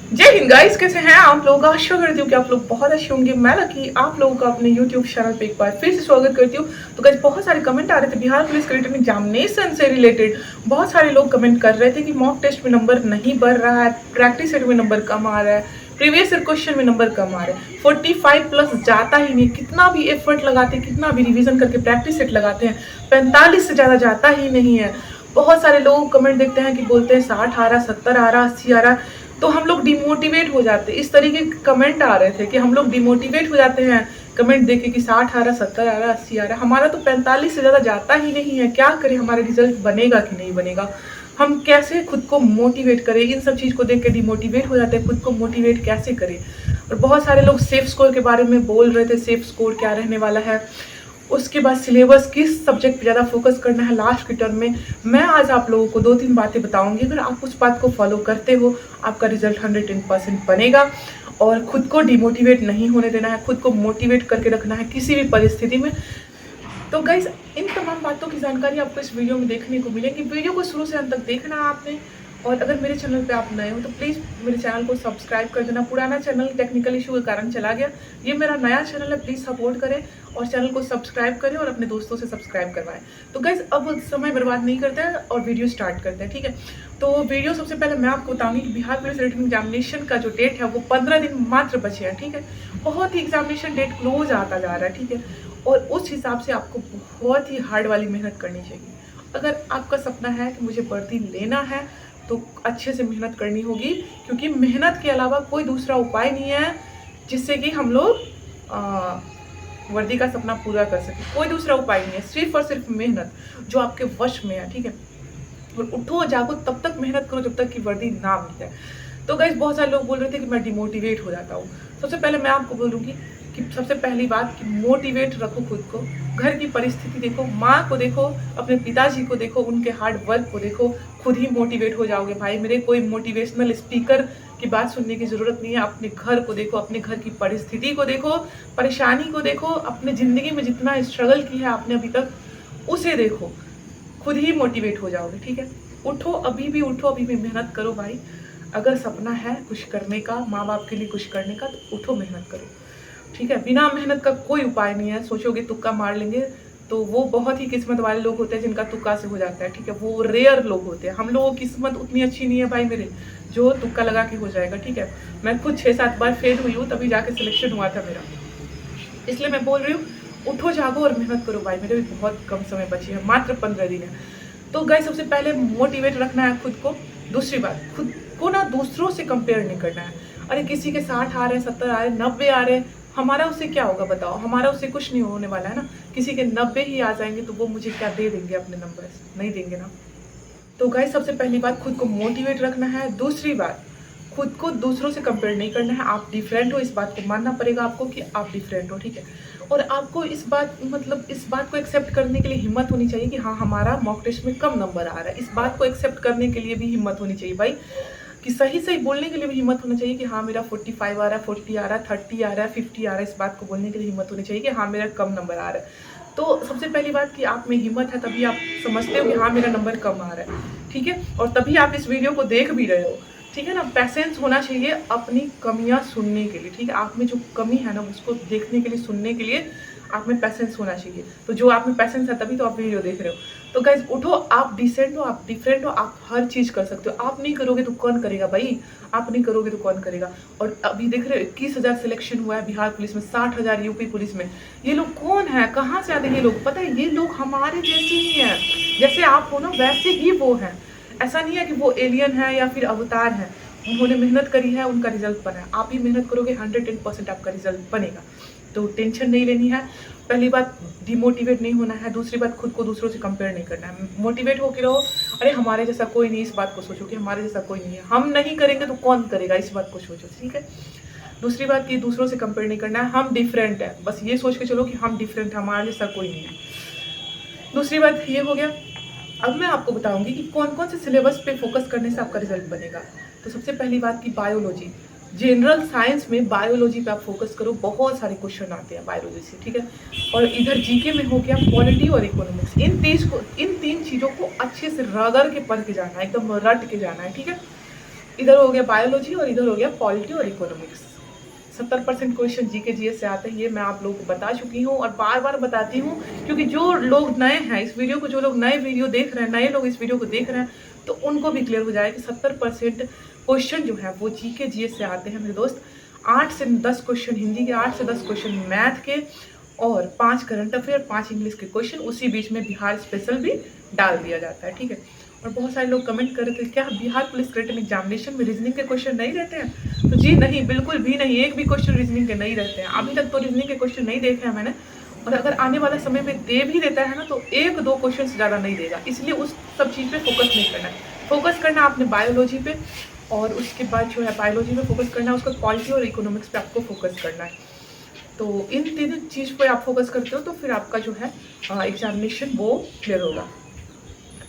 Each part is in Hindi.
जय हिंद गाइस, कैसे हैं आप लोग। आशा करती हूँ कि आप लोग बहुत अच्छे होंगे। मैं लकी आप लोगों का अपने YouTube चैनल पे एक बार फिर से स्वागत करती हूँ। तो गाइस बहुत सारे कमेंट आ रहे थे बिहार पुलिस रिटन एग्जामिनेशन से रिलेटेड। बहुत सारे लोग कमेंट कर रहे थे कि मॉक टेस्ट में नंबर नहीं बढ़ रहा है, प्रैक्टिस सेट में नंबर कम आ रहा है, प्रीवियस ईयर क्वेश्चन में नंबर कम आ रहा है, 45 प्लस जाता ही नहीं। कितना भी एफर्ट लगाते हैं, कितना भी रिविजन करके प्रैक्टिस सेट लगाते हैं, 45 से ज़्यादा जाता ही नहीं है। बहुत सारे लोग कमेंट देखते हैं कि बोलते हैं 60 आ रहा, 70 आ रहा, 80 आ रहा, तो हम लोग डिमोटिवेट हो जाते हैं। इस तरीके के कमेंट आ रहे थे कि हम लोग डिमोटिवेट हो जाते हैं कमेंट देखे कि 60 आ रहा, 70 आ रहा, 80 आ रहा। हमारा तो 45 से ज़्यादा जाता ही नहीं है। क्या करें, हमारा रिजल्ट बनेगा कि नहीं बनेगा, हम कैसे खुद को मोटिवेट करें। इन सब चीज़ को देख के डिमोटिवेट हो जाते हैं। खुद को मोटिवेट कैसे करें। और बहुत सारे लोग सेफ स्कोर के बारे में बोल रहे थे, सेफ स्कोर क्या रहने वाला है, उसके बाद सिलेबस किस सब्जेक्ट पे ज़्यादा फोकस करना है लास्ट के टर्म में। मैं आज आप लोगों को 2-3 बातें बताऊंगी। अगर आप उस बात को फॉलो करते हो, आपका रिजल्ट 110% बनेगा। और खुद को डिमोटिवेट नहीं होने देना है, खुद को मोटिवेट करके रखना है किसी भी परिस्थिति में। तो गाइज इन तमाम बातों की जानकारी आपको इस वीडियो में देखने को मिलेगी। वीडियो को शुरू से अंत तक देखना है आपने। और अगर मेरे चैनल पे आप नए हो तो प्लीज़ मेरे चैनल को सब्सक्राइब कर देना। पुराना चैनल टेक्निकल इशू के कारण चला गया, ये मेरा नया चैनल है, प्लीज़ सपोर्ट करें और चैनल को सब्सक्राइब करें और अपने दोस्तों से सब्सक्राइब करवाएं। तो गाइज अब समय बर्बाद नहीं करते हैं और वीडियो स्टार्ट करते हैं, ठीक है। तो वीडियो सबसे पहले मैं आपको बताऊंगी कि बिहार पुलिस रिटन एग्जामिनेशन का जो डेट है वो 15 दिन मात्र बचे हैं, ठीक है। बहुत ही एग्जामिनेशन डेट क्लोज आता जा रहा है, ठीक है। और उस हिसाब से आपको बहुत ही हार्ड वाली मेहनत करनी चाहिए। अगर आपका सपना है कि मुझे वर्दी लेना है तो अच्छे से मेहनत करनी होगी, क्योंकि मेहनत के अलावा कोई दूसरा उपाय नहीं है जिससे कि हम लोग वर्दी का सपना पूरा कर सके। कोई दूसरा उपाय नहीं है, सिर्फ और सिर्फ मेहनत जो आपके वश में है, ठीक है। और उठो जागो, तब तक मेहनत करो जब तक कि वर्दी ना मिल जाए। तो गाइस बहुत सारे लोग बोल रहे थे कि मैं डिमोटिवेट हो जाता हूँ। सबसे पहले मैं आपको बोलूँगी कि सबसे पहली बात कि मोटिवेट रखो खुद को। घर की परिस्थिति देखो, माँ को देखो, अपने पिताजी को देखो, उनके हार्ड वर्क को देखो, खुद ही मोटिवेट हो जाओगे भाई मेरे। कोई मोटिवेशनल स्पीकर की बात सुनने की ज़रूरत नहीं है। अपने घर को देखो, अपने घर की परिस्थिति को देखो, परेशानी को देखो, अपने ज़िंदगी में जितना स्ट्रगल की है आपने अभी तक उसे देखो, खुद ही मोटिवेट हो जाओगे, ठीक है। उठो, अभी भी उठो, अभी भी मेहनत करो भाई। अगर सपना है कुछ करने का, माँ बाप के लिए कुछ करने का, तो उठो मेहनत करो, ठीक है। बिना मेहनत का कोई उपाय नहीं है। सोचोगे तुक्का मार लेंगे तो वो बहुत ही किस्मत वाले लोग होते हैं जिनका तुक्का से हो जाता है, ठीक है। वो रेयर लोग होते हैं। हम लोगों की किस्मत उतनी अच्छी नहीं है भाई मेरे जो तुक्का लगा के हो जाएगा, ठीक है। मैं खुद 6-7 बार फेल हुई हूँ, तभी जाके सिलेक्शन हुआ था मेरा। इसलिए मैं बोल रही हूँ उठो जागो और मेहनत करो भाई मेरे। भी बहुत कम समय बची है, मात्र 15 दिन है। तो गाइस सबसे पहले मोटिवेट रखना है खुद को। दूसरी बात, खुद को ना दूसरों से कंपेयर नहीं करना है। अरे किसी के 60 आ रहे हैं, 70 आ रहे हैं, 90 आ रहे हैं, हमारा उससे क्या होगा बताओ। हमारा उससे कुछ नहीं होने वाला है ना। किसी के 90 ही आ जाएंगे तो वो मुझे क्या दे देंगे, अपने नंबर नहीं देंगे ना। तो गाइस सबसे पहली बात, खुद को मोटिवेट रखना है। दूसरी बात, खुद को दूसरों से कंपेयर नहीं करना है। आप डिफरेंट हो, इस बात को मानना पड़ेगा आपको कि आप डिफरेंट हो, ठीक है। और आपको इस बात को एक्सेप्ट करने के लिए हिम्मत होनी चाहिए कि हाँ हमारा मॉक टेस्ट में कम नंबर आ रहा है। इस बात को एक्सेप्ट करने के लिए भी हिम्मत होनी चाहिए भाई, कि सही सही बोलने के लिए भी हिम्मत होना चाहिए कि हाँ मेरा 45 आ रहा है, 40 आ रहा है, 30 आ रहा है, 50 आ रहा है। इस बात को बोलने के लिए हिम्मत होनी चाहिए कि हाँ मेरा कम नंबर आ रहा है। तो सबसे पहली बात कि आप में हिम्मत है, तभी आप समझते हो कि हाँ मेरा नंबर कम आ रहा है, ठीक है। और तभी आप इस वीडियो को देख भी रहे हो, ठीक है ना। पैसेंस होना चाहिए अपनी कमियां सुनने के लिए, ठीक है। आप में जो कमी है ना उसको देखने के लिए, सुनने के लिए आप में पैसेंस होना चाहिए। तो जो आप में पैसेंस है तभी तो आप वीडियो देख रहे हो। तो गाइज उठो, आप डिसेंट हो, आप डिफरेंट हो, आप हर चीज़ कर सकते हो। आप नहीं करोगे तो कौन करेगा भाई, आप नहीं करोगे तो कौन करेगा। और अभी देख रहे हो 21,000 सिलेक्शन हुआ है बिहार पुलिस में, 60,000 यूपी पुलिस में। ये लोग कौन है, कहाँ से आते हैं ये लोग, पता है ये लोग हमारे जैसे ही हैं। जैसे आप हो ना वैसे ही वो हैं। ऐसा नहीं है कि वो एलियन है या फिर अवतार है। उन्होंने मेहनत करी है, उनका रिजल्ट बना है। आप भी मेहनत करोगे, 110% आपका रिजल्ट बनेगा। तो टेंशन नहीं लेनी है। पहली बात, डिमोटिवेट नहीं होना है। दूसरी बात, खुद को दूसरों से कंपेयर नहीं करना है। मोटिवेट होकर रहो। अरे हमारे जैसा कोई नहीं, इस बात को सोचो कि हमारे जैसा कोई नहीं है। हम नहीं करेंगे तो कौन करेगा, इस बात को सोचो, ठीक है। दूसरी बात कि दूसरों से कंपेयर नहीं करना है। हम डिफरेंट है, बस ये सोच के चलो कि हम डिफरेंट, हमारे जैसा कोई नहीं है। दूसरी बात ये हो गया। अब मैं आपको बताऊंगी कि कौन कौन से सिलेबस पे फोकस करने से आपका रिजल्ट बनेगा। तो सबसे पहली बात की बायोलॉजी, जनरल साइंस में बायोलॉजी पे आप फोकस करो। बहुत सारे क्वेश्चन आते हैं बायोलॉजी से, ठीक है। और इधर जीके में हो गया पॉलिटी और इकोनॉमिक्स। इन तीन चीज़ों को अच्छे से रगड़ के पढ़ के जाना है, एकदम रट के जाना है, ठीक है। इधर हो गया बायोलॉजी और इधर हो गया पॉलिटी और इकोनॉमिक्स। 70% क्वेश्चन जीके जीएस से आते हैं, ये मैं आप लोगों को बता चुकी हूँ और बार बार बताती हूँ, क्योंकि जो लोग नए हैं इस वीडियो को, जो लोग नए वीडियो देख रहे हैं, नए लोग इस वीडियो को देख रहे हैं, तो उनको भी क्लियर हो जाए कि 70% क्वेश्चन जो है वो जीके जीएस से आते हैं मेरे दोस्त। 8 से 10 क्वेश्चन हिंदी के, 8 से 10 क्वेश्चन मैथ के और 5 करंट अफेयर, 5 इंग्लिश के क्वेश्चन, उसी बीच में बिहार स्पेशल भी डाल दिया जाता है, ठीक है। और बहुत सारे लोग कमेंट कर रहे थे क्या बिहार पुलिस रिटन एग्जामिनेशन में रीजनिंग के क्वेश्चन नहीं रहते हैं? तो जी नहीं, बिल्कुल भी नहीं, एक भी क्वेश्चन रीजनिंग के नहीं रहते हैं। अभी तक तो रीजनिंग के क्वेश्चन नहीं देखे हैं मैंने, और अगर आने वाले समय में दे भी देता है ना तो 1-2 क्वेश्चन से ज़्यादा नहीं देगा, इसलिए उस सब चीज़ पे फोकस नहीं करना है। फोकस करना आपने बायोलॉजी पे, और उसके बाद जो है बायोलॉजी पे फोकस करना है, उसका पॉलिटी और इकोनॉमिक्स पे आपको फोकस करना है। तो इन 3 चीज़ पे आप फोकस करते हो तो फिर आपका जो है एग्जामिनेशन वो क्लियर होगा।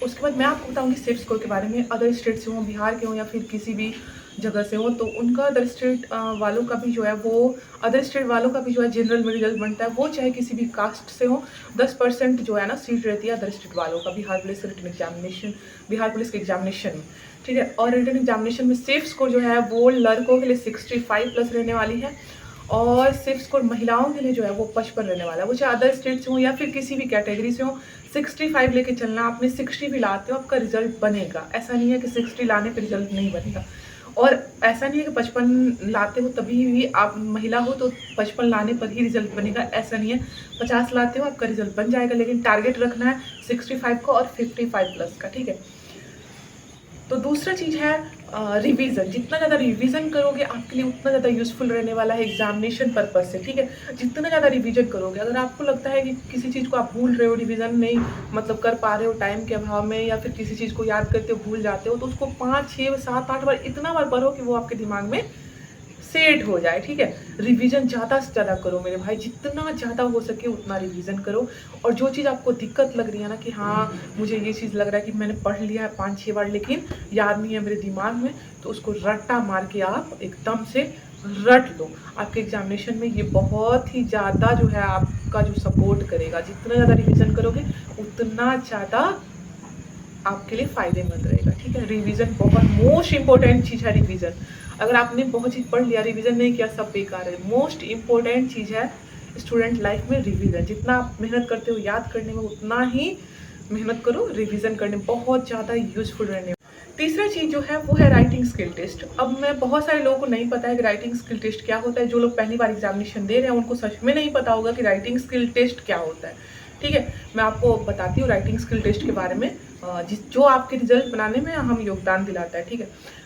उसके बाद मैं आपको बताऊंगी सिर्फ स्कोर के बारे में। अदर स्टेट से हो, बिहार के हो या फिर किसी भी जगह से हो, तो उनका अदर स्टेट वालों का भी जो है वो, अदर स्टेट वालों का भी जो है जनरल में रिजल्ट बनता है, वो चाहे किसी भी कास्ट से हो। 10% जो है ना सीट रहती है अदर स्टेट वालों का Bihar police written examination, Bihar police के एग्जामिनेशन में, ठीक है। और रिटन एग्जामिनेशन में सेफ स्कोर जो है वो लड़कों के लिए 65+ रहने वाली है, और सेफ स्कोर महिलाओं के लिए जो है वो 55 रहने वाला है। वो चाहे अदर स्टेट से हो या फिर किसी भी कैटेगरी से हो, 65 लेके चलना। आपने 60 भी लाते हो आपका रिजल्ट बनेगा, ऐसा नहीं है कि 60 लाने पे रिजल्ट नहीं बनेगा। और ऐसा नहीं है कि 55 लाते हो तभी भी आप महिला हो तो 55 लाने पर ही रिजल्ट बनेगा, ऐसा नहीं है। 50 लाते हो आपका रिजल्ट बन जाएगा, लेकिन टारगेट रखना है 65 का और 55+ का, ठीक है। तो दूसरा चीज़ है रिवीजन। जितना ज़्यादा रिवीजन करोगे आपके लिए उतना ज़्यादा यूज़फुल रहने वाला है एग्जामिनेशन पर्पज से, ठीक है। जितना ज़्यादा रिवीजन करोगे, अगर आपको लगता है कि किसी चीज़ को आप भूल रहे हो, रिवीजन नहीं मतलब कर पा रहे हो टाइम के अभाव में, या फिर किसी चीज़ को याद करते हो भूल जाते हो, तो उसको 5, 6, 7, 8 बार इतना बार पढ़ो कि वो आपके दिमाग में सेट हो जाए, ठीक है। रिवीजन ज़्यादा से ज़्यादा करो मेरे भाई, जितना ज़्यादा हो सके उतना रिवीजन करो। और जो चीज़ आपको दिक्कत लग रही है ना कि हाँ मुझे ये चीज़ लग रहा है कि मैंने पढ़ लिया है 5-6 बार लेकिन याद नहीं है मेरे दिमाग में, तो उसको रट्टा मार के आप एकदम से रट लो। आपके एग्जामिनेशन में ये बहुत ही ज़्यादा जो है आपका जो सपोर्ट करेगा। जितना ज़्यादा रिवीजन करोगे उतना ज़्यादा आपके लिए फ़ायदेमंद रहेगा, ठीक है। रिवीजन बहुत मोस्ट इंपॉर्टेंट चीज़ है रिवीजन। अगर आपने बहुत चीज़ पढ़ लिया, रिवीजन नहीं किया, सब बेकार है। मोस्ट इंपॉर्टेंट चीज़ है स्टूडेंट लाइफ में रिवीजन। जितना आप मेहनत करते हो याद करने में, उतना ही मेहनत करो रिवीजन करने में, बहुत ज़्यादा यूजफुल रहने। तीसरा चीज़ जो है वो है राइटिंग स्किल टेस्ट। अब मैं बहुत सारे लोगों को नहीं पता है कि राइटिंग स्किल टेस्ट क्या होता है। जो लोग पहली बार एग्जामिनेशन दे रहे हैं उनको सच में नहीं पता होगा कि राइटिंग स्किल टेस्ट क्या होता है, ठीक है। मैं आपको बताती हूँ राइटिंग स्किल टेस्ट के बारे में, जो आपके रिजल्ट बनाने में अहम योगदान दिलाता है, ठीक है।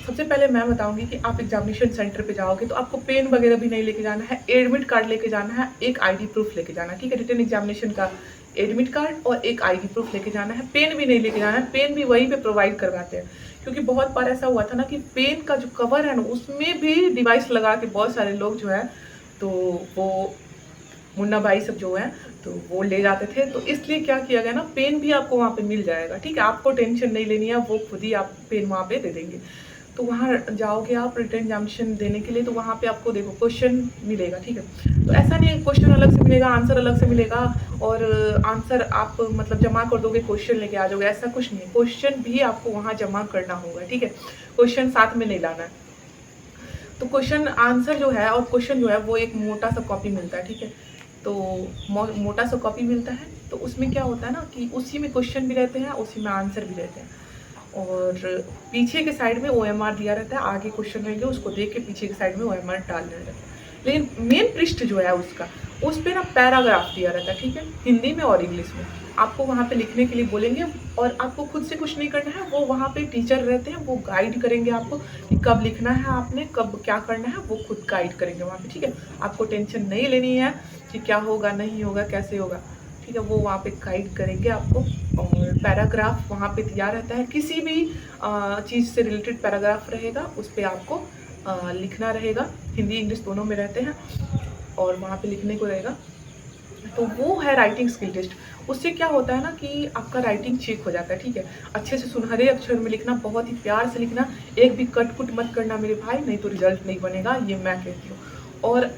सबसे पहले मैं बताऊंगी कि आप एग्जामिनेशन सेंटर पे जाओगे तो आपको पेन वगैरह भी नहीं लेके जाना है, एडमिट कार्ड लेके जाना है, एक आईडी प्रूफ लेके जाना है, ठीक है। रिटन एग्जामिनेशन का एडमिट कार्ड और एक आईडी प्रूफ लेके जाना है। पेन भी नहीं लेके जाना है, पेन भी वहीं पे प्रोवाइड करवाते हैं, क्योंकि बहुत बार ऐसा हुआ था ना कि पेन का जो कवर है ना उसमें भी डिवाइस लगा के बहुत सारे लोग जो है तो वो मुन्ना भाई सब जो है तो वो ले जाते थे। तो इसलिए क्या किया गया ना, पेन भी आपको वहाँ पे मिल जाएगा, ठीक है। आपको टेंशन नहीं लेनी है, वो खुद ही आप पेन वहाँ पे दे देंगे। तो वहाँ जाओगे आप रिटन एग्जामिनेशन देने के लिए, तो वहाँ पे आपको देखो क्वेश्चन मिलेगा, ठीक है। तो ऐसा नहीं है क्वेश्चन अलग से मिलेगा, आंसर अलग से मिलेगा और आंसर आप मतलब जमा कर दोगे, क्वेश्चन लेके आ जाओगे, ऐसा कुछ नहीं है। क्वेश्चन भी आपको वहाँ जमा करना होगा, ठीक है। क्वेश्चन साथ में नहीं लाना है। तो क्वेश्चन आंसर जो है और क्वेश्चन जो है वो एक मोटा सा कॉपी मिलता है, ठीक है। तो मोटा सा कॉपी मिलता है, तो उसमें क्या होता है ना कि उसी में क्वेश्चन भी रहते हैं, उसी में आंसर भी रहते हैं, और पीछे के साइड में OMR दिया रहता है। आगे क्वेश्चन रहेंगे उसको देख के पीछे के साइड में OMR डालना रहता है। लेकिन मेन पृष्ठ जो है उसका, उस पर ना पैराग्राफ दिया रहता है, ठीक है, हिंदी में और इंग्लिश में। आपको वहाँ पे लिखने के लिए बोलेंगे और आपको खुद से कुछ नहीं करना है, वो वहाँ पे टीचर रहते हैं, वो गाइड करेंगे आपको कि कब लिखना है, आपने कब क्या करना है, वो खुद गाइड करेंगे वहाँ पे, ठीक है। आपको टेंशन नहीं लेनी है कि क्या होगा नहीं होगा कैसे होगा, ठीक है। वो वहाँ पे गाइड करेंगे आपको। और पैराग्राफ वहाँ पे दिया रहता है, किसी भी चीज़ से रिलेटेड पैराग्राफ रहेगा, उस पर आपको लिखना रहेगा। हिंदी इंग्लिश दोनों में रहते हैं और वहाँ पे लिखने को रहेगा। तो वो है राइटिंग स्किल टेस्ट। उससे क्या होता है ना कि आपका राइटिंग चेक हो जाता है, ठीक है। अच्छे से सुनहरे अक्षर में लिखना, बहुत ही प्यार से लिखना, एक भी कट कुट मत करना मेरे भाई, नहीं तो रिजल्ट नहीं बनेगा, ये मैं कहती हूँ। और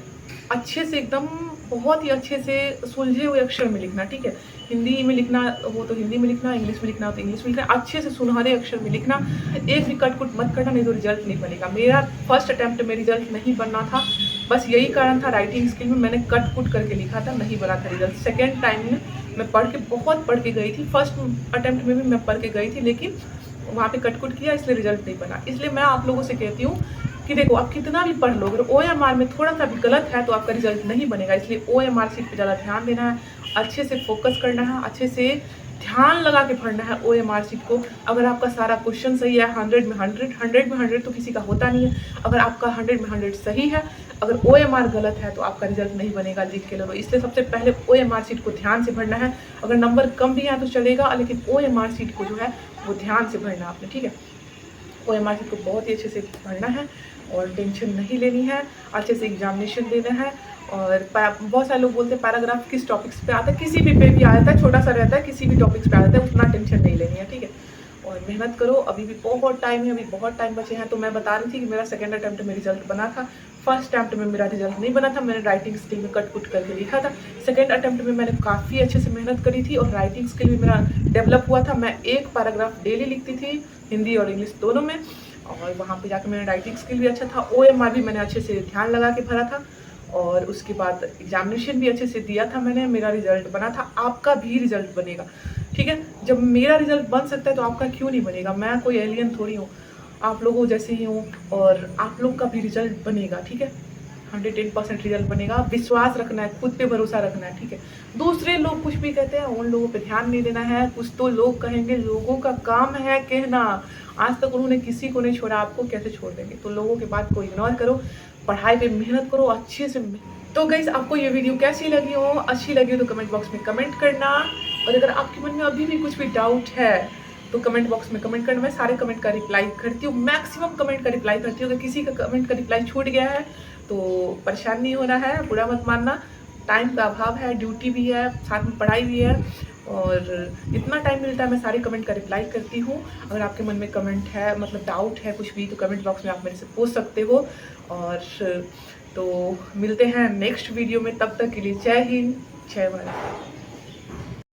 अच्छे से एकदम बहुत ही अच्छे से सुलझे हुए अक्षर में लिखना, ठीक है। हिंदी में लिखना हो तो हिंदी में लिखना, इंग्लिश में लिखना हो तो इंग्लिश में लिखना, अच्छे से सुनहरे अक्षर में लिखना, एक भी कट कुट मत करना, नहीं तो रिजल्ट नहीं बनेगा। मेरा फर्स्ट अटैम्प्ट में रिजल्ट नहीं बनना था, बस यही कारण था। राइटिंग स्किल में मैंने कट कुट करके लिखा था, नहीं बना था रिजल्ट। सेकेंड टाइम में मैं बहुत पढ़ के गई थी, फर्स्ट अटैम्प्ट में भी मैं पढ़ के गई थी, लेकिन वहाँ पे कट कुट किया, इसलिए रिजल्ट नहीं बना। इसलिए मैं आप लोगों से कहती हूँ कि देखो, आप कितना भी पढ़ लो, अगर OMR में थोड़ा सा भी गलत है तो आपका रिजल्ट नहीं बनेगा। इसलिए OMR सीट पे ज़्यादा ध्यान देना है, अच्छे से फोकस करना है, अच्छे से ध्यान लगा के पढ़ना है OMR सीट को। अगर आपका सारा क्वेश्चन सही है, 100 में 100, 100 में 100 तो किसी का होता नहीं है। अगर आपका 100 में 100 सही है, अगर OMR गलत है तो आपका रिजल्ट नहीं बनेगा, लिख के लो। इसलिए सबसे पहले OMR सीट को ध्यान से भरना है। अगर नंबर कम भी है तो चलेगा, लेकिन OMR सीट को जो है वो ध्यान से भरना आपने, ठीक है। OMR सीट को बहुत ही अच्छे से भरना है और टेंशन नहीं लेनी है, अच्छे से एग्जामिनेशन देना है। और बहुत सारे लोग बोलते हैं पैराग्राफ किस टॉपिक्स पे आता है, किसी भी पे भी आता है, छोटा सा रहता है, किसी भी टॉपिक्स पे आता है, उतना टेंशन नहीं लेनी है, ठीक है। और मेहनत करो, अभी भी बहुत टाइम है, अभी बहुत टाइम बचे हैं। तो मैं बता रही थी कि मेरा सेकेंड अटैम्प्ट में रिजल्ट बना था, फर्स्ट अटैम्प्ट में मेरा रिजल्ट नहीं बना था। मैंने राइटिंग स्किल में कट कुट करके लिखा था। सेकेंड अटैम्प्ट में मैंने काफ़ी अच्छे से मेहनत करी थी और राइटिंग स्किल भी मेरा डेवलप हुआ था। मैं एक पैराग्राफ डेली लिखती थी, हिंदी और इंग्लिश दोनों में, और वहाँ पे जाकर मेरा राइटिंग स्किल भी अच्छा था। OMR भी मैंने अच्छे से ध्यान लगा के भरा था, और उसके बाद एग्जामिनेशन भी अच्छे से दिया था मैंने, मेरा रिजल्ट बना था। आपका भी रिजल्ट बनेगा, ठीक है। जब मेरा रिजल्ट बन सकता है तो आपका क्यों नहीं बनेगा? मैं कोई एलियन थोड़ी हूँ, आप लोगों जैसे ही हूँ, और आप लोग का भी रिजल्ट बनेगा, ठीक है। 110% रिजल्ट बनेगा। विश्वास रखना है, खुद पे भरोसा रखना है, ठीक है। दूसरे लोग कुछ भी कहते हैं, उन लोगों पे ध्यान नहीं देना है। कुछ तो लोग कहेंगे, लोगों का काम है कहना। आज तक उन्होंने किसी को नहीं छोड़ा, आपको कैसे छोड़ देंगे? तो लोगों के बात को इग्नोर करो, पढ़ाई पे मेहनत करो अच्छे से। तो गाइस, आपको ये वीडियो कैसी लगी हो? अच्छी लगी हो तो कमेंट बॉक्स में कमेंट करना, और अगर आपके मन में अभी भी कुछ भी डाउट है तो कमेंट बॉक्स में कमेंट करना। मैं सारे कमेंट का रिप्लाई करती हूँ, मैक्सिमम कमेंट का रिप्लाई करती हूँ। अगर किसी का कमेंट का रिप्लाई छूट गया है तो परेशान नहीं होना है, बुरा मत मानना। टाइम का अभाव है, ड्यूटी भी है, साथ में पढ़ाई भी है, और जितना टाइम मिलता है मैं सारे कमेंट का रिप्लाई करती हूँ। अगर आपके मन में कमेंट है, मतलब डाउट है कुछ भी, तो कमेंट बॉक्स में आप मेरे से पूछ सकते हो। और तो मिलते हैं नेक्स्ट वीडियो में, तब तक के लिए जय हिंद, जय भारत।